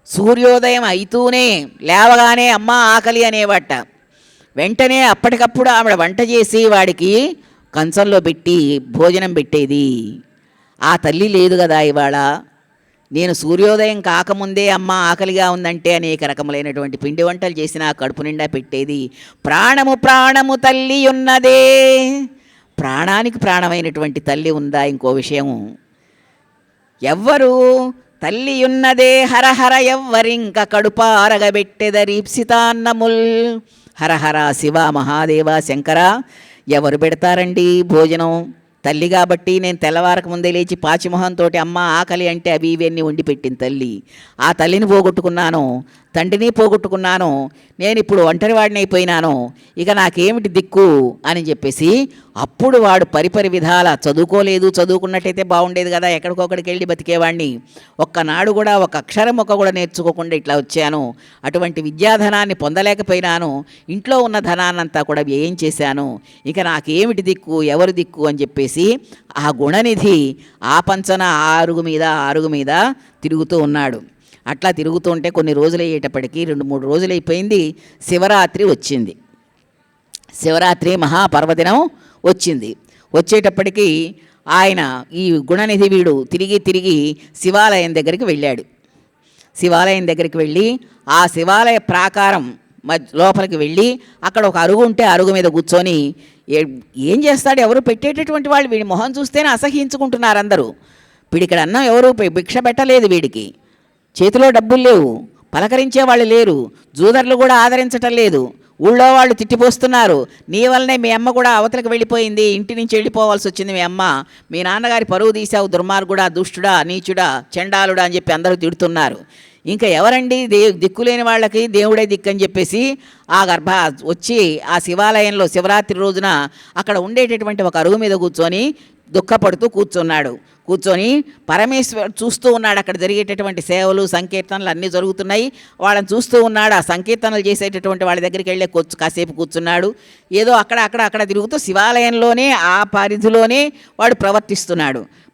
సూర్యోదయం అయితూనే లేవగానే అమ్మ ఆకలి అనేవట. వెంటనే అప్పటికప్పుడు ఆవిడ వంట చేసి వాడికి కంచంలో పెట్టి భోజనం పెట్టేది. ఆ తల్లి లేదు కదా ఇవాళ. నేను సూర్యోదయం కాకముందే అమ్మ ఆకలిగా ఉందంటే అనేక రకములైనటువంటి పిండి వంటలు చేసి నా కడుపు నిండా పెట్టేది. ప్రాణము ప్రాణము తల్లి ఉన్నదే. ప్రాణానికి ప్రాణమైనటువంటి తల్లి ఉందా? ఇంకో విషయము, ఎవ్వరు తల్లి ఉన్నదే హరహర ఎవ్వరింక కడుపారగబెట్టెదరీప్సితాన్నముల్. హరహర శివ మహాదేవ శంకర ఎవరు పెడతారండి భోజనం? తల్లి కాబట్టి నేను తెల్లవారకు ముందే లేచి పాచిమొహంతో అమ్మ ఆకలి అంటే అవి ఇవన్నీ వండి పెట్టిన తల్లి. ఆ తల్లిని పోగొట్టుకున్నాను, తండ్రిని పోగొట్టుకున్నాను, నేను ఇప్పుడు ఒంటరివాడిని అయిపోయినాను, ఇక నాకేమిటి దిక్కు అని చెప్పేసి అప్పుడు వాడు పరిపరి విధాల చదువుకోలేదు, చదువుకున్నట్టయితే బాగుండేది కదా, ఎక్కడికొక్కడికి వెళ్ళి బతికేవాడిని. ఒక్కనాడు కూడా ఒక అక్షరం మొక్క కూడా నేర్చుకోకుండా ఇట్లా వచ్చాను. అటువంటి విద్యాధనాన్ని పొందలేకపోయినాను. ఇంట్లో ఉన్న ధనాన్నంతా కూడా వ్యయం చేశాను. ఇక నాకేమిటి దిక్కు, ఎవరు దిక్కు అని చెప్పేసి ఆ గుణనిధి ఆ పంచన ఆరుగు మీద తిరుగుతూ ఉన్నాడు. అట్లా తిరుగుతుంటే కొన్ని రోజులు అయ్యేటప్పటికీ 2-3 రోజులు అయిపోయింది. శివరాత్రి వచ్చింది. శివరాత్రి మహాపర్వదినం వచ్చింది. వచ్చేటప్పటికీ ఆయన ఈ గుణనిధి వీడు తిరిగి శివాలయం దగ్గరికి వెళ్ళాడు. శివాలయం దగ్గరికి వెళ్ళి ఆ శివాలయ ప్రాకారం లోపలికి వెళ్ళి అక్కడ ఒక అరుగు ఉంటే అరుగు మీద కూర్చొని ఏం చేస్తాడు? ఎవరు పెట్టేటటువంటి వాళ్ళు వీడి మొహం చూస్తేనే అసహ్యించుకుంటున్నారు అందరూ. వీడిక్కడ అన్నం ఎవరు భిక్ష పెట్టలేదు, వీడికి చేతిలో డబ్బులు లేవు, పలకరించే వాళ్ళు లేరు, జూదర్లు కూడా ఆదరించటం లేదు, ఊళ్ళో వాళ్ళు తిట్టిపోస్తున్నారు. నీ వల్లనే మీ అమ్మ కూడా అవతలకు వెళ్ళిపోయింది, ఇంటి నుంచి వెళ్ళిపోవాల్సి వచ్చింది మీ అమ్మ, మీ నాన్నగారి పరువు తీసావు, దుర్మార్గుడా, దుష్టుడా, నీచుడా, చండాలుడా అని చెప్పి అందరూ తిడుతున్నారు. ఇంకా ఎవరండి దిక్కులేని వాళ్ళకి దేవుడే దిక్కు అని చెప్పేసి వచ్చి ఆ శివాలయంలో శివరాత్రి రోజున అక్కడ ఉండేటటువంటి ఒక అరుగు మీద కూర్చొని దుఃఖపడుతూ కూర్చొని పరమేశ్వరుడు చూస్తూ ఉన్నాడు. అక్కడ జరిగేటటువంటి సేవలు సంకీర్తనలు అన్నీ జరుగుతున్నాయి, వాళ్ళని చూస్తూ ఉన్నాడు. ఆ సంకీర్తనలు చేసేటటువంటి వాళ్ళ దగ్గరికి వెళ్ళి కాసేపు కూర్చున్నాడు. ఏదో అక్కడ తిరుగుతూ శివాలయంలోనే ఆ పరిధిలోనే వాడు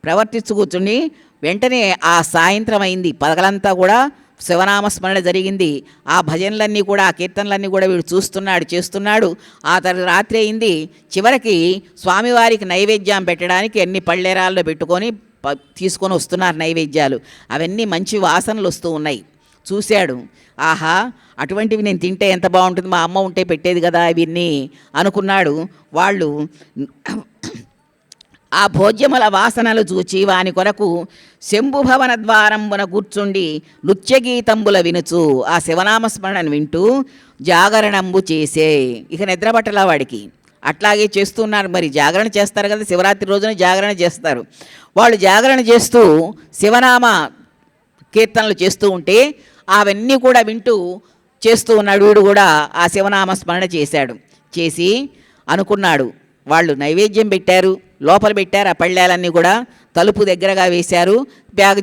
ప్రవర్తిస్తూ కూర్చుని వెంటనే ఆ సాయంత్రం అయింది. పగలంతా కూడా శివనామస్మరణ జరిగింది. ఆ భజనలన్నీ కూడా ఆ కీర్తనలన్నీ కూడా వీడు చేస్తున్నాడు. ఆ రాత్రి అయింది. చివరికి స్వామివారికి నైవేద్యం పెట్టడానికి అన్ని పళ్ళెరాల్లో పెట్టుకొని తీసుకొని వస్తున్నారు నైవేద్యాలు. అవన్నీ మంచి వాసనలు వస్తూ ఉన్నాయి. చూశాడు, ఆహా అటువంటివి నేను తింటే ఎంత బాగుంటుంది, మా అమ్మ ఉంటే పెట్టేది కదా ఇవన్నీ అనుకున్నాడు. వాళ్ళు ఆ భోజ్యముల వాసనలు చూచి వాని కొరకు శంభుభవన ద్వారంబున కూర్చుండి నృత్యగీతంబుల వినుచు ఆ శివనామస్మరణను వింటూ జాగరణంబు చేసే. ఇక నిద్రపట్టలా వాడికి. అట్లాగే చేస్తున్నారు. మరి జాగరణ చేస్తారు కదా, శివరాత్రి రోజున జాగరణ చేస్తారు. వాళ్ళు జాగరణ చేస్తూ శివనామ కీర్తనలు చేస్తూ ఉంటే అవన్నీ కూడా వింటూ చేస్తూ ఉన్నాడు. వీడు కూడా ఆ శివనామస్మరణ చేసి అనుకున్నాడు. వాళ్ళు నైవేద్యం పెట్టారు, లోపల పెట్టారు. ఆ పళ్ళేలన్నీ కూడా తలుపు దగ్గరగా వేశారు.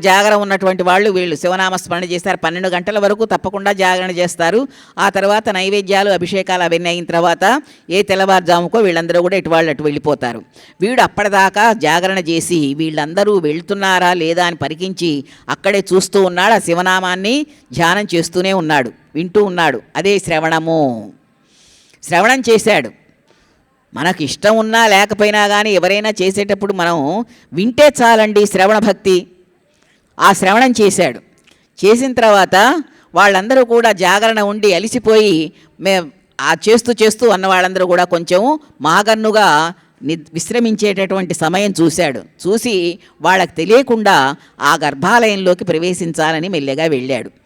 జాగరణ ఉన్నటువంటి వాళ్ళు వీళ్ళు శివనామస్మరణ చేశారు. 12 గంటల వరకు తప్పకుండా జాగరణ చేస్తారు. ఆ తర్వాత నైవేద్యాలు అభిషేకాలు అవన్నీ అయిన తర్వాత తెల్లవారుజాముకో వీళ్ళందరూ కూడా అటు వెళ్ళిపోతారు. వీడు అప్పటిదాకా జాగరణ చేసి వీళ్ళందరూ వెళ్తున్నారా లేదా అని పరికించి అక్కడే చూస్తూ ఉన్నాడు. ఆ శివనామాన్ని ధ్యానం చేస్తూనే ఉన్నాడు, వింటూ ఉన్నాడు. అదే శ్రవణం చేశాడు. మనకు ఇష్టం ఉన్నా లేకపోయినా కానీ ఎవరైనా చేసేటప్పుడు మనం వింటే చాలండి శ్రవణ భక్తి. ఆ శ్రవణం చేసిన తర్వాత వాళ్ళందరూ కూడా జాగరణ ఉండి అలిసిపోయి ఆ చేస్తూ అన్న వాళ్ళందరూ కూడా కొంచెం మాగన్నుగా విశ్రమించేటటువంటి సమయం చూసి వాళ్ళకి తెలియకుండా ఆ గర్భాలయంలోకి ప్రవేశించాలని మెల్లగా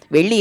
వెళ్ళి